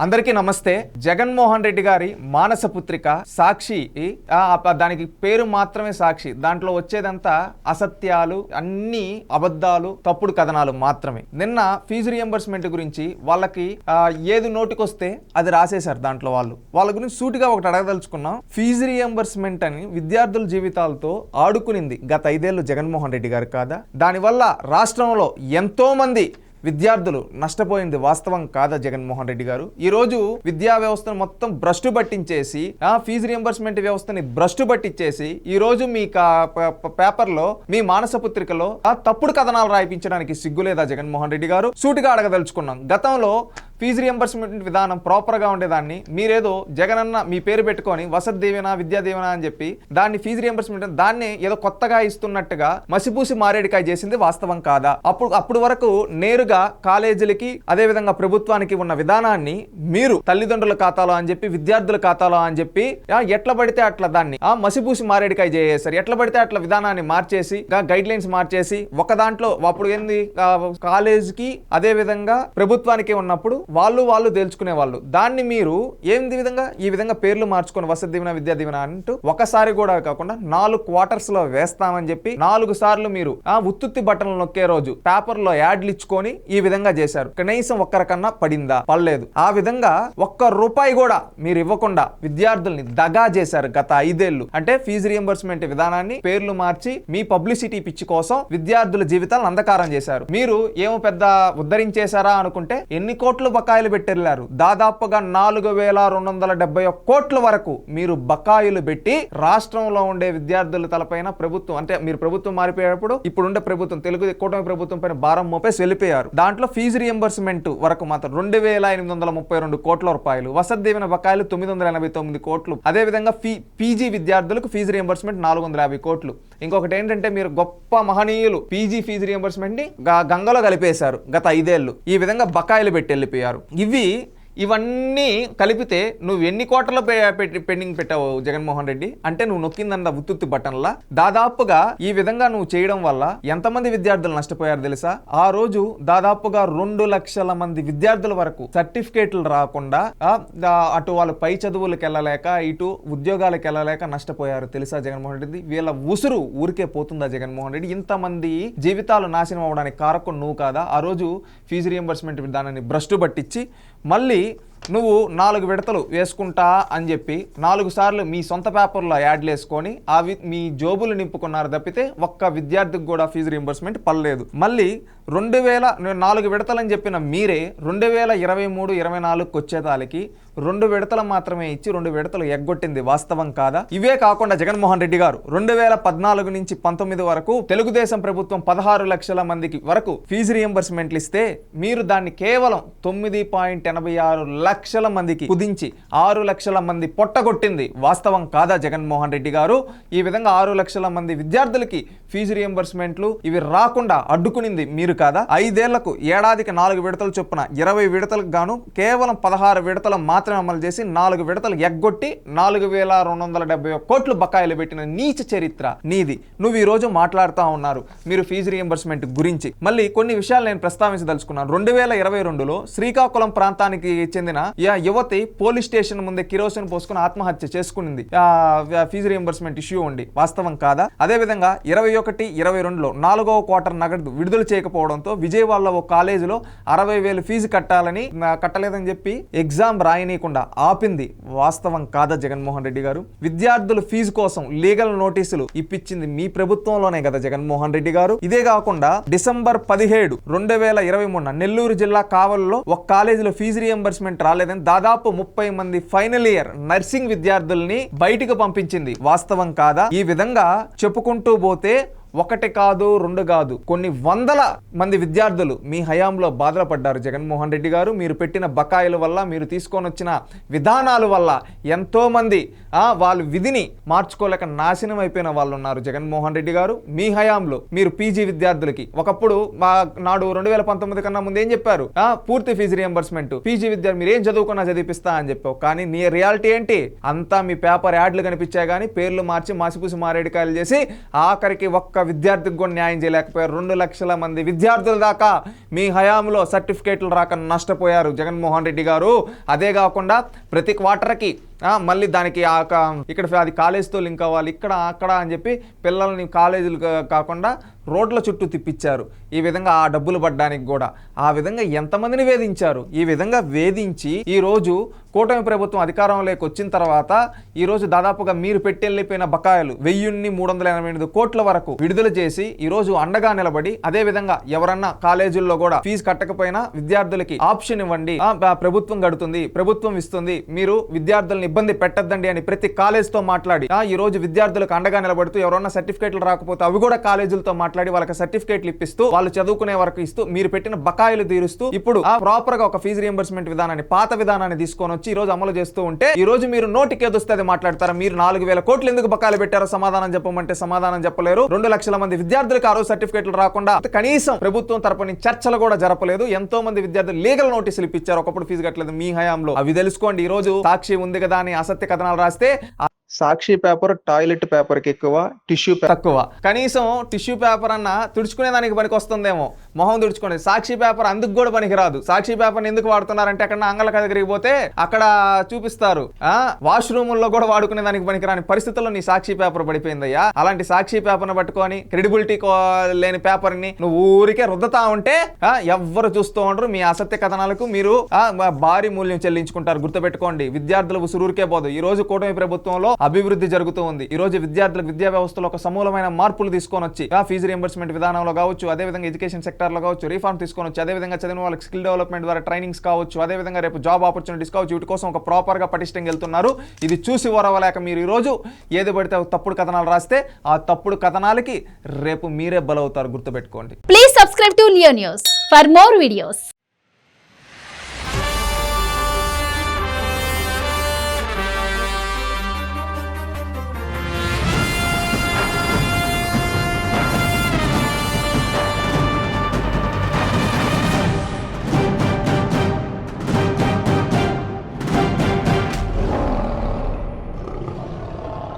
అందరికీ నమస్తే. జగన్మోహన్ రెడ్డి గారి మానస పుత్రిక సాక్షి, దానికి పేరు మాత్రమే సాక్షి. దాంట్లో వచ్చేదంతా అసత్యాలు, అన్ని అబద్ధాలు, తప్పుడు కథనాలు మాత్రమే. నిన్న ఫీజు రియంబర్స్మెంట్ గురించి వాళ్ళకి ఏది నోటికొస్తే అది రాసేశారు. దాంట్లో వాళ్ళ గురించి సూటిగా ఒకటి అడగదలుచుకున్నాం. ఫీజు రియంబర్స్మెంట్ అని విద్యార్థుల జీవితాలతో ఆడుకునింది గత 5 ఏళ్ళు జగన్మోహన్ రెడ్డి గారు కాదా? దానివల్ల రాష్ట్రంలో ఎంతో మంది విద్యార్థులు నష్టపోయింది వాస్తవం కాదా జగన్మోహన్ రెడ్డి గారు? ఈ రోజు విద్యా వ్యవస్థను మొత్తం భ్రష్టు పట్టించేసి, ఫీజు రియంబర్స్మెంట్ వ్యవస్థని భ్రష్టు పట్టించేసి, ఈ రోజు మీ పేపర్లో, మీ మానస పుత్రికలో తప్పుడు కథనాలు రాయించడానికి సిగ్గులేదా జగన్మోహన్ రెడ్డి గారు? సూటిగా అడగదలుచుకున్నాం. గతంలో ఫీజు రియంబర్స్మెంట్ విధానం ప్రాపర్గా ఉండేదాన్ని మీరేదో జగనన్న మీ పేరు పెట్టుకొని వసతి దీవెన, విద్యా దీవెన అని చెప్పి దాన్ని ఫీజు రియంబర్స్మెంట్ దాన్ని ఏదో కొత్తగా ఇస్తున్నట్టుగా మసిపూసి మారేడికాయ చేసింది వాస్తవం కాదా? అప్పుడు వరకు నేరుగా కాలేజీలకి అదేవిధంగా ప్రభుత్వానికి ఉన్న విధానాన్ని మీరు తల్లిదండ్రుల ఖాతాలో అని చెప్పి, విద్యార్థుల ఖాతాలో అని చెప్పి ఎట్లా పడితే అట్లా దాన్ని మసిపూసి మారేడికాయ చేసేసారు. ఎట్లా పడితే అట్లా విధానాన్ని మార్చేసి, గైడ్ లైన్స్ మార్చేసి, ఒక దాంట్లో అప్పుడు ఏంది కాలేజీకి అదేవిధంగా ప్రభుత్వానికి ఉన్నప్పుడు వాళ్ళు తేల్చుకునే వాళ్ళు. దాన్ని మీరు ఈ విధంగా పేర్లు మార్చుకొని వసతి దీవెన, విద్యా దీవెన అంటూ ఒకసారి కూడా కాకుండా 4 క్వార్టర్స్ లో వేస్తామని చెప్పి 4 సార్లు మీరు ఉత్తుత్తి బట్టలు నొక్కే రోజు పేపర్లో యాడ్లు ఇచ్చుకొని ఈ విధంగా చేశారు. కనీసం ఒక్కరికన్నా పడిందా? పడలేదు. ఆ విధంగా ₹1 కూడా మీరు ఇవ్వకుండా విద్యార్థుల్ని దగా చేశారు గత 5 ఏళ్ళు. అంటే ఫీజు రియంబర్స్మెంట్ విధానాన్ని పేర్లు మార్చి మీ పబ్లిసిటీ పిచ్చి కోసం విద్యార్థుల జీవితాలను అంధకారం చేశారు. మీరు ఏమో పెద్ద ఉద్ధరించేశారా అనుకుంటే ఎన్ని కోట్లు బకాయిలు పెట్టెళ్ళారు? దాదాపుగా 4271 కోట్ల వరకు మీరు బకాయిలు పెట్టి రాష్ట్రంలో ఉండే విద్యార్థుల తలపైన ప్రభుత్వం, అంటే మీరు ప్రభుత్వం మారిపోయేటప్పుడు ఇప్పుడుండే ప్రభుత్వం, తెలుగు కూటమి ప్రభుత్వం పైన భారం మోపేసి వెళ్ళిపోయారు. దాంట్లో ఫీజు రియంబర్స్మెంట్ వరకు మాత్రం 2832 కోట్ల రూపాయలు, వసతి దీవెన బకాయిలు 989 కోట్లు, అదేవిధంగా పీజీ విద్యార్థులకు ఫీజు రియంబర్స్మెంట్ 450 కోట్లు. ఇంకొకటి ఏంటంటే మీరు గొప్ప మహనీయులు పీజీ ఫీజు రియంబర్స్మెంట్ ని గంగలో కలిపేశారు గత 5 ఏళ్ళు. ఈ విధంగా బకాయిలు పెట్టి వెళ్ళిపోయారు. ఇవన్నీ కలిపితే నువ్వు ఎన్ని కోట్ల పెండింగ్ పెట్టావు జగన్మోహన్ రెడ్డి? అంటే నువ్వు నొక్కిందన్న ఉత్తుత్తి బటన్లా. దాదాపుగా ఈ విధంగా నువ్వు చేయడం వల్ల ఎంతమంది విద్యార్థులు నష్టపోయారు తెలుసా? ఆ రోజు దాదాపుగా 2 లక్షల మంది విద్యార్థుల వరకు సర్టిఫికేట్లు రాకుండా అటు వాళ్ళు పై చదువులకు వెళ్ళలేక, ఇటు ఉద్యోగాలకు వెళ్ళలేక నష్టపోయారు తెలుసా జగన్మోహన్ రెడ్డి? వీళ్ళ ఉసురు ఊరికే పోతుందా జగన్మోహన్ రెడ్డి? ఇంతమంది జీవితాలు నాశనం అవ్వడానికి కారకం నువ్వు కాదా? ఆ రోజు ఫీజు రియంబర్స్మెంట్ విధానాన్ని భ్రష్టు పట్టించి మళ్ళీ నువ్వు 4 విడతలు వేసుకుంటా అని చెప్పి 4 సార్లు మీ సొంత పేపర్లో యాడ్లు వేసుకొని అవి మీ జోబులు నింపుకున్నారు తప్పితే ఒక్క విద్యార్థికి కూడా ఫీజు రియంబర్స్మెంట్ పడలేదు. మళ్ళీ 4 విడతలని చెప్పిన మీరే 2023-24 వచ్చేతాలకి 2 విడతలు మాత్రమే ఇచ్చి 2 విడతలు ఎగ్గొట్టింది వాస్తవం కాదా? ఇవే కాకుండా జగన్మోహన్ రెడ్డి గారు 2014 నుంచి 19 వరకు తెలుగుదేశం ప్రభుత్వం 16 లక్షల మందికి వరకు ఫీజు రియంబర్స్మెంట్లు ఇస్తే మీరు దాన్ని కేవలం 9.86 లక్షల మందికి కుదించి 6 లక్షల మంది పొట్టగొట్టింది వాస్తవం కాదా జగన్మోహన్ రెడ్డి గారు? ఈ విధంగా 6 లక్షల మంది విద్యార్థులకి ఫీజు రియంబర్స్మెంట్లు ఇవి రాకుండా అడ్డుకునింది మీరు కాదా? 5 ఏళ్లకు ఏడాదికి 4 విడతలు చొప్పున 20 విడతలకు గాను కేవలం 16 విడతలు మాత్రమే అమలు చేసి 4 విడతలు ఎగ్గొట్టి 4271 కోట్లు బకాయిలు పెట్టిన నీచ చరిత్ర నీది. నువ్వు ఈ రోజు మాట్లాడుతూ ఉన్నారు మీరు ఫీజు రియంబర్స్మెంట్ గురించి. మళ్ళీ కొన్ని విషయాలు నేను ప్రస్తావించదలుచుకున్నాను. 2022లో శ్రీకాకుళం ప్రాంతానికి చెందిన యువతి పోలీస్ స్టేషన్ ముందే కిరోసిన్ పోసుకుని ఆత్మహత్య చేసుకునింది ఫీజు రియంబర్స్మెంట్ ఇష్యూ ఉండి. వాస్తవం కాదా? అదేవిధంగా 21-22లో 4వ క్వార్టర్ నగదు విడుదల చేయకపోవడంతో విజయవాడలో ఒక కాలేజీలో 60,000 ఫీజు కట్టలేదని చెప్పి ఎగ్జామ్ రాయనీయకుండా ఆపింది వాస్తవం కాదా జగన్మోహన్ రెడ్డి గారు? విద్యార్థుల ఫీజు కోసం లీగల్ నోటీసులు ఇప్పించింది మీ ప్రభుత్వంలోనే కదా జగన్మోహన్ రెడ్డి గారు? ఇదే కాకుండా డిసెంబర్ 17, 2023 నెల్లూరు జిల్లా కావలిలో ఒక కాలేజీలో ఫీజు రియంబర్స్మెంట్ రాలేదని దాదాపు 30 మంది ఫైనల్ ఇయర్ నర్సింగ్ విద్యార్థుల్ని బయటికి పంపించింది వాస్తవం కాదా? ఈ విధంగా చెప్పుకుంటూ పోతే 1 కాదు 2 కాదు కొన్ని వందల మంది విద్యార్థులు మీ హయాంలో బాధలు పడ్డారు జగన్మోహన్ రెడ్డి గారు. మీరు పెట్టిన బకాయిల వల్ల, మీరు తీసుకొని వచ్చిన విధానాల వల్ల ఎంతో మంది వాళ్ళు విధిని మార్చుకోలేక నాశనం అయిపోయిన వాళ్ళు ఉన్నారు జగన్మోహన్ రెడ్డి గారు. మీ హయాంలో మీరు పీజీ విద్యార్థులకి ఒకప్పుడు నాడు 2019 కన్నా ముందు ఏం చెప్పారు? పూర్తి ఫీజు రియంబర్స్మెంట్, పీజీ విద్యార్థులు మీరు ఏం చదువుకున్నా చదివిపిస్తా అని చెప్పావు. కానీ నీ రియాలిటీ ఏంటి? అంతా మీ పేపర్ యాడ్లు కనిపించాయి కానీ పేర్లు మార్చి మాసిపూసి మారేడికాయలు చేసి ఆఖరికి ఒక్క విద్యార్థికి కూడా న్యాయం చేయలేకపోయారు. 2 లక్షల మంది విద్యార్థుల దాకా మీ హయాంలో సర్టిఫికేట్లు రాక నష్టపోయారు జగన్మోహన్ రెడ్డి గారు. అదే కాకుండా ప్రతి క్వార్టర్కి మళ్ళీ దానికి ఇక్కడ అది కాలేజీతో లింక్ అవ్వాలి, ఇక్కడ అక్కడ అని చెప్పి పిల్లల్ని కాలేజీలు కాకుండా రోడ్ల చుట్టూ తిప్పించారు. ఈ విధంగా ఆ డబ్బులు పడ్డానికి కూడా ఆ విధంగా ఎంతమందిని వేధించారు. ఈ విధంగా వేధించి ఈరోజు కూటమి ప్రభుత్వం అధికారంలోకి వచ్చిన తర్వాత ఈరోజు దాదాపుగా మీరు పెట్టెళ్ళిపోయిన బకాయిలు 1388 కోట్ల వరకు విడుదల చేసి ఈరోజు అండగా నిలబడి, అదే విధంగా ఎవరన్నా కాలేజీల్లో కూడా ఫీజు కట్టకపోయినా విద్యార్థులకి ఆప్షన్ ఇవ్వండి, ప్రభుత్వం కడుతుంది, ప్రభుత్వం ఇస్తుంది, మీరు విద్యార్థుల్ని ఇబ్బంది పెట్టద్దండి అని ప్రతి కాలేజ్తో మాట్లాడి ఈ రోజు విద్యార్థులకు అండగా నిలబడుతూ ఎవరన్నా సర్టిఫికేట్లు రాకపోతే అవి కూడా కాలేజీలతో మాట్లాడి వాళ్ళకి సర్టిఫికేట్లు ఇప్పిస్తూ వాళ్ళు చదువుకునే వరకు ఇస్తూ మీరు పెట్టిన బకాయిలు తీరుస్తూ ఇప్పుడు ప్రాపర్ గా ఒక ఫీజు రియంబర్స్మెంట్ విధానాన్ని, పాత విధానాన్ని తీసుకొని వచ్చి ఈ రోజు అమలు చేస్తూ ఉంటే ఈ రోజు మీరు నోటికి ఏదొస్తే అది మాట్లాడతారా? మీరు 4000 కోట్లు ఎందుకు బకాయిలు పెట్టారో సమాధానం చెప్పమంటే సమాధానం చెప్పలేరు. 2 లక్షల మంది విద్యార్థులకు ఆ రోజు సర్టిఫికేట్లు రాకుండా కనీసం ప్రభుత్వం తరపున చర్చలు కూడా జరపలేదు. ఎంతో మంది విద్యార్థులు లీగల్ నోటీసులు ఇప్పించారు ఒకప్పుడు ఫీజు కట్టలేదు మీ హయాంలో. అవి తెలుసుకోండి. ఈ రోజు సాక్షి ఉంది కదా అని అసత్య కథనాలు రాస్తే సాక్షి పేపర్ టాయిలెట్ పేపర్ కి ఎక్కువ, టిష్యూ తక్కువ. కనీసం టిష్యూ పేపర్ అన్న తుడుచుకునే దానికి పనికి వస్తుందేమో, మొహం తుడుచుకునే. సాక్షి పేపర్ అందుకు కూడా పనికి రాదు. సాక్షి పేపర్ ఎందుకు వాడుతున్నారంటే అక్కడ అంగళ దగ్గరికి పోతే అక్కడ చూపిస్తారు వాష్రూముల్లో కూడా వాడుకునే దానికి పనికిరాని పరిస్థితుల్లో నీ సాక్షి పేపర్ పడిపోయిందయ్యా. అలాంటి సాక్షి పేపర్ను పట్టుకొని క్రెడిబిలిటీ లేని పేపర్ ని నువ్వు ఊరికే రుద్దతా ఉంటే ఎవ్వరు చూస్తూ ఉండరు. మీ అసత్య కథనాలకు మీరు భారీ మూల్యం చెల్లించుకుంటారు. గుర్తుపెట్టుకోండి, విద్యార్థుల ఉసురూరికే పోదు. ఈ రోజు కూటమి ప్రభుత్వంలో అభివృద్ధి జరుగుతూ ఉంది. ఈ రోజు విద్యార్థులకు విద్యా వ్యవస్థలో ఒక సమూలమైన మార్పులు తీసుకొని వచ్చి ఫీజు రియంబర్స్మెంట్ విధానంలో కావచ్చు, అదేవిధంగా ఎడ్యుకేషన్ సెక్టర్ లో కావచ్చు రిఫార్మ్ తీసుకొని వచ్చి, అదేవిధంగా చదివిన వాళ్ళకి స్కిల్ డెవలప్మెంట్ ద్వారా ట్రైనింగ్స్ కావచ్చు, అదేవిధంగా రేపు జాబ్ ఆపర్చునిటీస్ కావచ్చు, వీటి కోసం ఒక ప్రాపర్ గా పటిష్టంగా వెళ్తున్నారు. ఇది చూసి ఓరవలేక మీరు ఈ రోజు ఏది పడితే తప్పుడు కథనాలు రాస్తే ఆ తప్పుడు కథనాలకి రేపు మీరే బలవుతారు. గుర్తుపెట్టుకోండి. Please subscribe to Leo news for more videos.